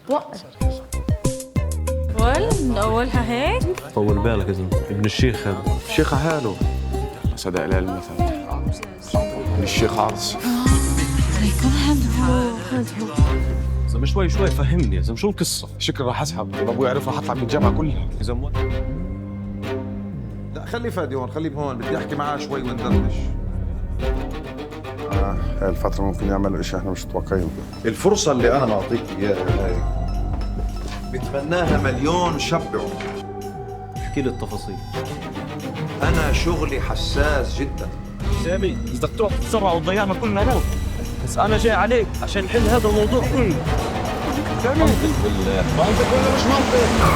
وقف. من أولها هيك؟ طول بالك يا زلمه، ابن الشيخ هذا. الشيخ حاله. صدق لا المثل. ابن الشيخ عرس. يا زلمه شوي فهمني يا زلمه، شو القصه؟ شكرا راح اسحب، لما ابوي يعرف راح اطلع من الجامعه كلها. يا زلمه لا خلي فادي هون، خليه هون، بدي احكي معاه شوي وندردش. هاي الفترة ممكن يعملوا إشي إحنا مش متوقعينه. الفرصة اللي أنا معطيك إياها هاي بتمناها مليون شبعه. احكي لي التفاصيل. أنا شغلي حساس جدا. سامي بدك تروح بسرعه وتضيعنا كلنا هون، بس انا جاي عليك عشان نحل هذا الموضوع كله. سامي منطق ولا مش منطق؟